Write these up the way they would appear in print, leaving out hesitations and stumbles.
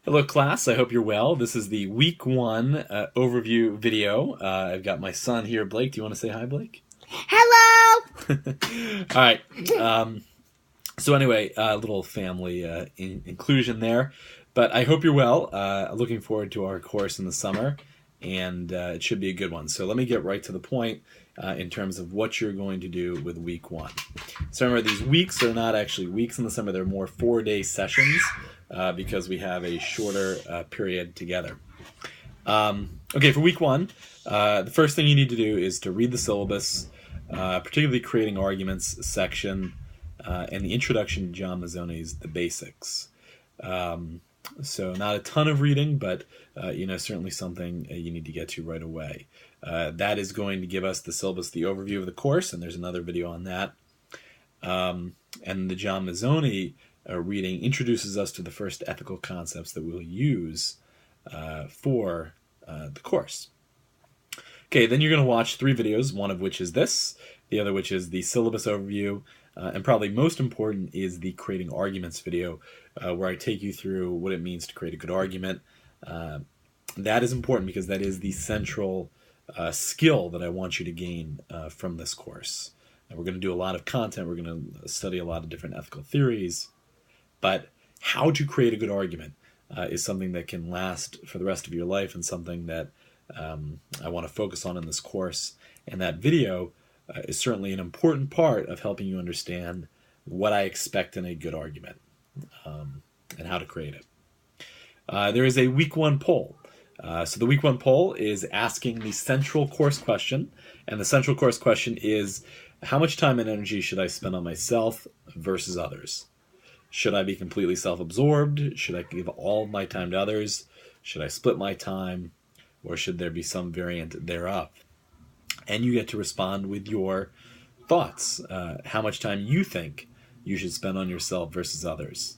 Hello, class. I hope you're well. This is the week one overview video. I've got my son here, Blake. Do you want to say hi, Blake? Hello! All right. So anyway, a little family inclusion there. But I hope you're well. Looking forward to our course in the summer, and it should be a good one. So let me get right to the point in terms of what you're going to do with week one. So remember, these weeks are not actually weeks in the summer. They're more 4-day sessions because we have a shorter period together. Okay, for week one, the first thing you need to do is to read the syllabus, particularly creating arguments section, and the introduction to John Mazzoni's The Basics. So not a ton of reading, but certainly something you need to get to right away. That is going to give us the syllabus, the overview of the course, and there's another video on that. And the John Mazzoni reading introduces us to the first ethical concepts that we'll use for the course. Okay, then you're going to watch 3 videos, one of which is this, the other which is the syllabus overview, and probably most important is the creating arguments video, where I take you through what it means to create a good argument. That is important because that is the central skill that I want you to gain from this course. And we're going to do a lot of content, we're going to study a lot of different ethical theories, but how to create a good argument is something that can last for the rest of your life, and something that I want to focus on in this course. And that video is certainly an important part of helping you understand what I expect in a good argument and how to create it. There is a week one poll. So the week one poll is asking the central course question, and the central course question is, how much time and energy should I spend on myself versus others? Should I be completely self-absorbed? Should I give all my time to others? Should I split my time? Or should there be some variant thereof? And you get to respond with your thoughts, how much time you think you should spend on yourself versus others.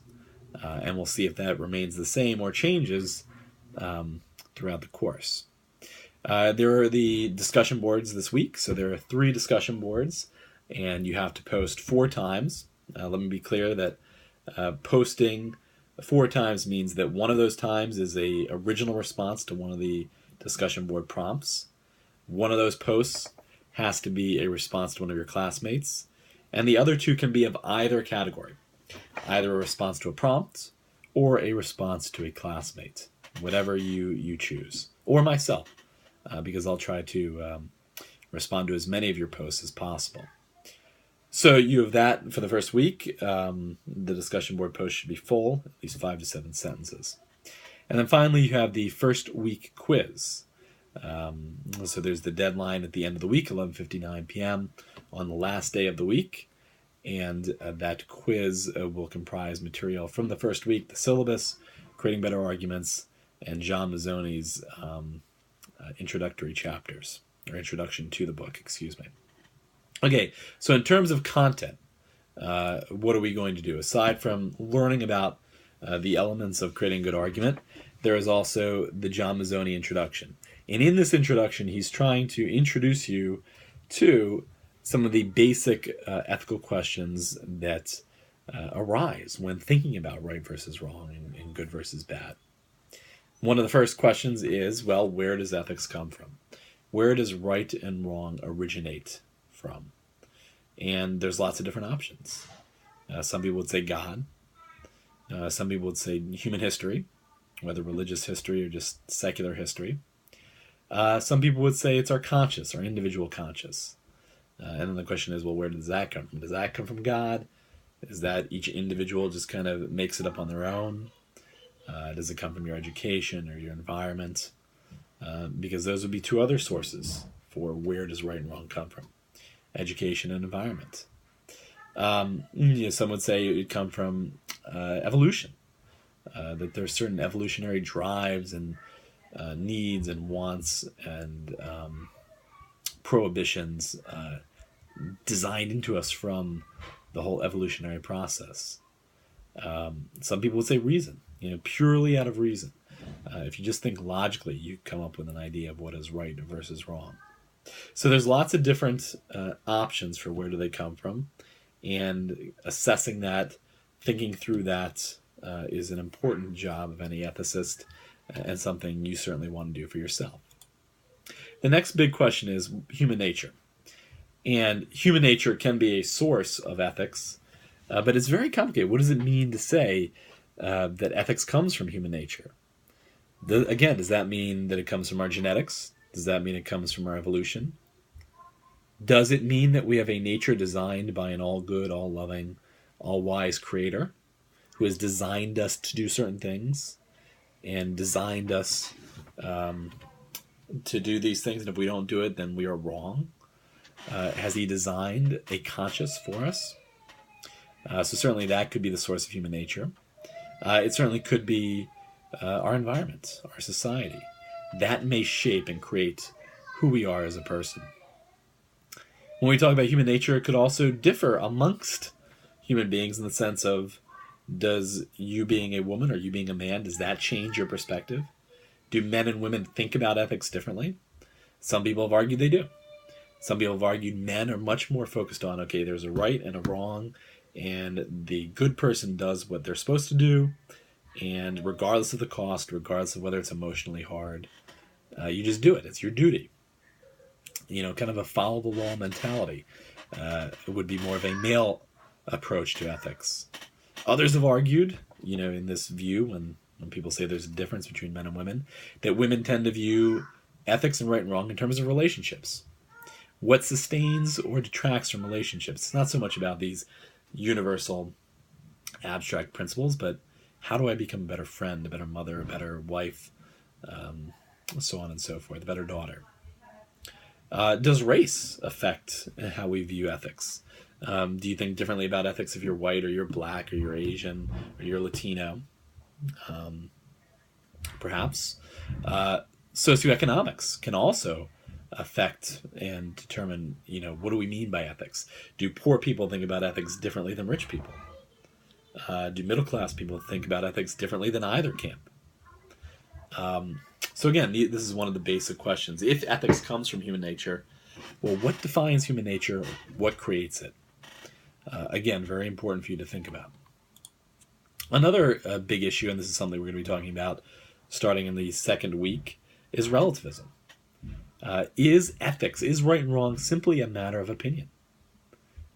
And we'll see if that remains the same or changes throughout the course. There are the discussion boards this week. So there are 3 discussion boards, and you have to post 4 times. Let me be clear that posting 4 times means that one of those times is a original response to one of the discussion board prompts. One of those posts has to be a response to one of your classmates, and the other 2 can be of either category, either a response to a prompt or a response to a classmate, whatever you choose, or myself, because I'll try to respond to as many of your posts as possible. So you have that for the first week. The discussion board post should be full, at least 5 to 7 sentences. And then finally, you have the first week quiz. So there's the deadline at the end of the week, 11:59 p.m. on the last day of the week. And that quiz will comprise material from the first week, the syllabus, creating better arguments, and John Mazzoni's introductory chapters, or introduction to the book, excuse me. Okay, so in terms of content, what are we going to do? Aside from learning about the elements of creating a good argument, there is also the John Mazzoni introduction. And in this introduction, he's trying to introduce you to some of the basic ethical questions that arise when thinking about right versus wrong and good versus bad. One of the first questions is, well, where does ethics come from? Where does right and wrong originate from? And there's lots of different options. Some people would say God. Some people would say human history, whether religious history or just secular history. Some people would say it's our conscious, our individual conscious. And then the question is, well, where does that come from? Does that come from God? Is that each individual just kind of makes it up on their own? Does it come from your education or your environment? Because those would be 2 other sources for where does right and wrong come from. Education and environment. Some would say it would come from evolution, that there's certain evolutionary drives and needs and wants and prohibitions designed into us from the whole evolutionary process. Some people would say reason, purely out of reason. If you just think logically, you come up with an idea of what is right versus wrong. So there's lots of different options for where do they come from, and assessing that, thinking through that is an important job of any ethicist, and something you certainly want to do for yourself. The next big question is human nature. And human nature can be a source of ethics, but it's very complicated. What does it mean to say that ethics comes from human nature? Again, does that mean that it comes from our genetics? Does that mean it comes from our evolution? Does it mean that we have a nature designed by an all-good, all-loving, all-wise creator who has designed us to do certain things and designed us to do these things, and if we don't do it, then we are wrong? Has he designed a conscience for us? So certainly that could be the source of human nature. It certainly could be our environment, our society. That may shape and create who we are as a person. When we talk about human nature, it could also differ amongst human beings in the sense of, does you being a woman or you being a man, does that change your perspective? Do men and women think about ethics differently? Some people have argued they do. Some people have argued men are much more focused on, okay, there's a right and a wrong, and the good person does what they're supposed to do, and regardless of the cost, regardless of whether it's emotionally hard, you just do it. It's your duty. Kind of a follow the law mentality. It would be more of a male approach to ethics. Others have argued, in this view, when people say there's a difference between men and women, that women tend to view ethics and right and wrong in terms of relationships. What sustains or detracts from relationships? It's not so much about these universal abstract principles, but how do I become a better friend, a better mother, a better wife, so on and so forth, a better daughter? Does race affect how we view ethics? Do you think differently about ethics if you're white or you're black or you're Asian or you're Latino? Perhaps. Socioeconomics can also affect and determine, what do we mean by ethics? Do poor people think about ethics differently than rich people? Do middle-class people think about ethics differently than either camp? So again, this is one of the basic questions. If ethics comes from human nature, well, what defines human nature? What creates it? Again, very important for you to think about. Another big issue, and this is something we're going to be talking about starting in the second week, is relativism. Is ethics, is right and wrong simply a matter of opinion?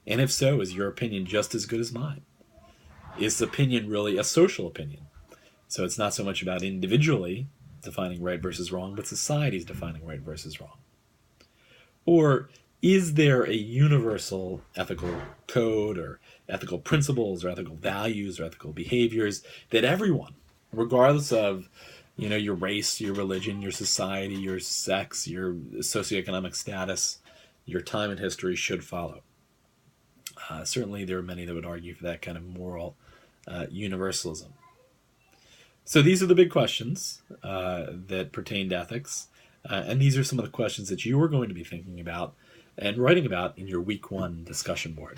And if so, is your opinion just as good as mine? Is opinion really a social opinion? So it's not so much about individually defining right versus wrong, but society's defining right versus wrong. Or is there a universal ethical code or ethical principles or ethical values or ethical behaviors that everyone, regardless of your race, your religion, your society, your sex, your socioeconomic status, your time in history, should follow? Certainly there are many that would argue for that kind of moral universalism. So these are the big questions that pertain to ethics, and these are some of the questions that you are going to be thinking about and writing about in your week 1 discussion board.